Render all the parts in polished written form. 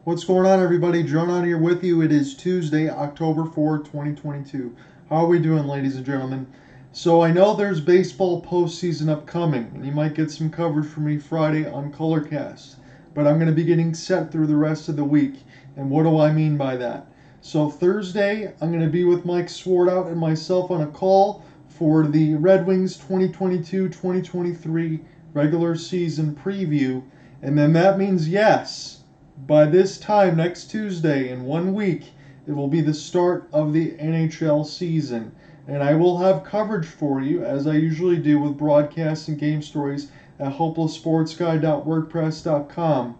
What's going on, everybody? John on here with you. It is Tuesday, October 4th, 2022. How are we doing, ladies and gentlemen? So I know there's baseball postseason upcoming, and you might get some coverage from me Friday on Colorcast. But I'm going to be getting set through the rest of the week. And what do I mean by that? So Thursday, I'm going to be with Mike Swartout and myself on a call for the Red Wings 2022-2023 regular season preview. And then that means, yes, by this time next Tuesday, in 1 week, it will be the start of the NHL season. And I will have coverage for you, as I usually do with broadcasts and game stories at hopelesssportsguy.wordpress.com.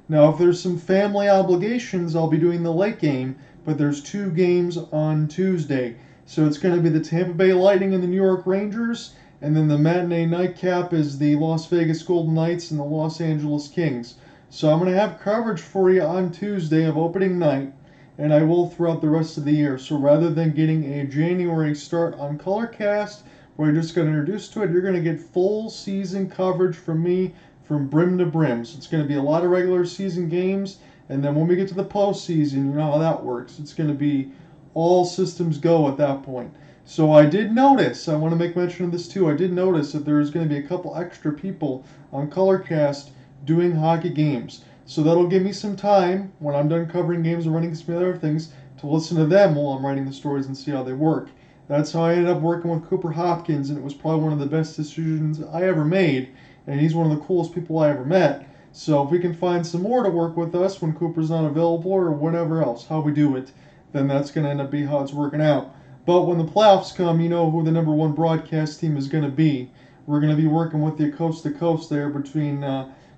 Now, if there's some family obligations, I'll be doing the late game, but there's 2 games on Tuesday. So it's going to be the Tampa Bay Lightning and the New York Rangers, and then the matinee nightcap is the Las Vegas Golden Knights and the Los Angeles Kings. So I'm going to have coverage for you on Tuesday of opening night, and I will throughout the rest of the year. So rather than getting a January start on Colorcast, where I just got introduced to it, you're going to get full season coverage from me from brim to brim. So it's going to be a lot of regular season games, and then when we get to the postseason, you know how that works. It's going to be all systems go at that point. So I did notice, I want to make mention of this too, I did notice that there's going to be a couple extra people on Colorcast doing hockey games. So that'll give me some time when I'm done covering games and running some other things to listen to them while I'm writing the stories and see how they work. That's how I ended up working with Cooper Hopkins, and it was probably one of the best decisions I ever made, and he's one of the coolest people I ever met. So if we can find some more to work with us when Cooper's not available or whatever else, how we do it, then that's going to end up being how it's working out. But when the playoffs come, you know who the number one broadcast team is going to be. We're going to be working with you coast to coast there between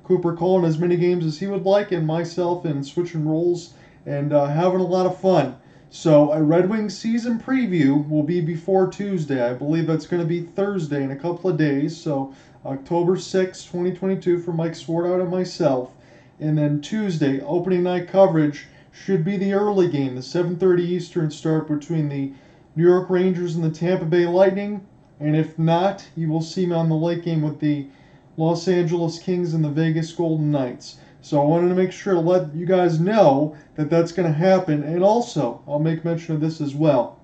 Cooper calling as many games as he would like, and myself, and switching roles and having a lot of fun. So a Red Wings season preview will be before Tuesday. I believe that's going to be Thursday in a couple of days. So October 6, 2022 for Mike Swartout and myself. And then Tuesday, opening night coverage should be the early game, the 7:30 Eastern start between the New York Rangers and the Tampa Bay Lightning. And if not, you will see me on the late game with the Los Angeles Kings and the Vegas Golden Knights. So I wanted to make sure to let you guys know that that's going to happen. And also, I'll make mention of this as well.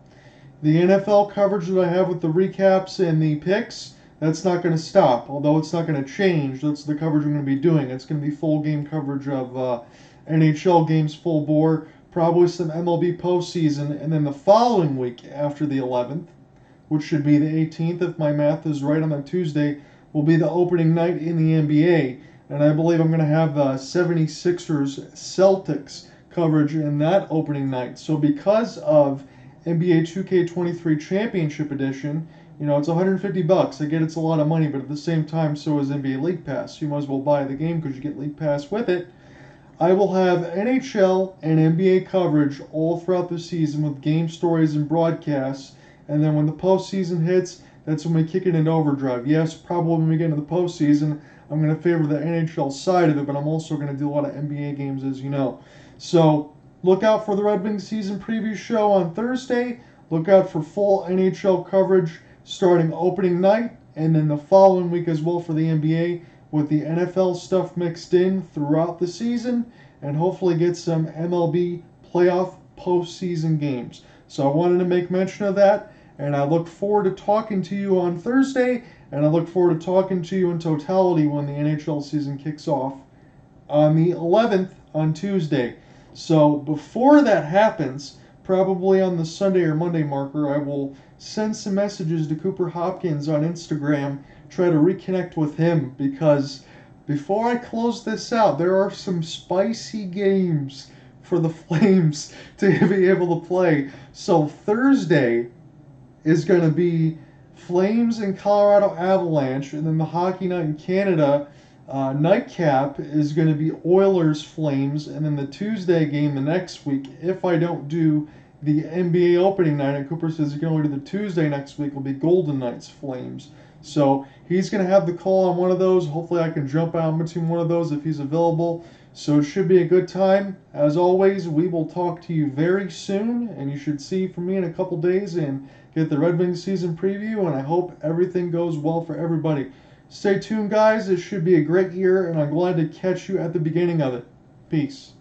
The NFL coverage that I have with the recaps and the picks, that's not going to stop. Although it's not going to change, that's the coverage I'm going to be doing. It's going to be full game coverage of NHL games full bore, probably some MLB postseason, and then the following week after the 11th, which should be the 18th if my math is right on that Tuesday, will be the opening night in the NBA, and I believe I'm going to have the 76ers Celtics coverage in that opening night. So because of NBA 2K23 Championship Edition, you know, it's $150. I get it's a lot of money, but at the same time, so is NBA League Pass. You might as well buy the game because you get League Pass with it. I will have NHL and NBA coverage all throughout the season with game stories and broadcasts, and then when the postseason hits, that's when we kick it into overdrive. Yes, probably when we get into the postseason, I'm going to favor the NHL side of it, but I'm also going to do a lot of NBA games, as you know. So look out for the Red Wings season preview show on Thursday. Look out for full NHL coverage starting opening night, and then the following week as well for the NBA, with the NFL stuff mixed in throughout the season, and hopefully get some MLB playoff postseason games. So I wanted to make mention of that. And I look forward to talking to you on Thursday, and I look forward to talking to you in totality when the NHL season kicks off on the 11th on Tuesday. So before that happens, probably on the Sunday or Monday marker, I will send some messages to Cooper Hopkins on Instagram, try to reconnect with him, because before I close this out, there are some spicy games for the Flames to be able to play. So Thursday is going to be Flames and Colorado Avalanche, and then the Hockey Night in Canada nightcap is going to be Oilers Flames, and then the Tuesday game the next week, if I don't do the NBA opening night, and Cooper says he can only do the Tuesday next week, will be Golden Knights Flames. So he's going to have the call on one of those. Hopefully I can jump out between one of those if he's available. So it should be a good time. As always, we will talk to you very soon, and you should see from me in a couple days and get the Red Wings season preview, and I hope everything goes well for everybody. Stay tuned, guys. It should be a great year, and I'm glad to catch you at the beginning of it. Peace.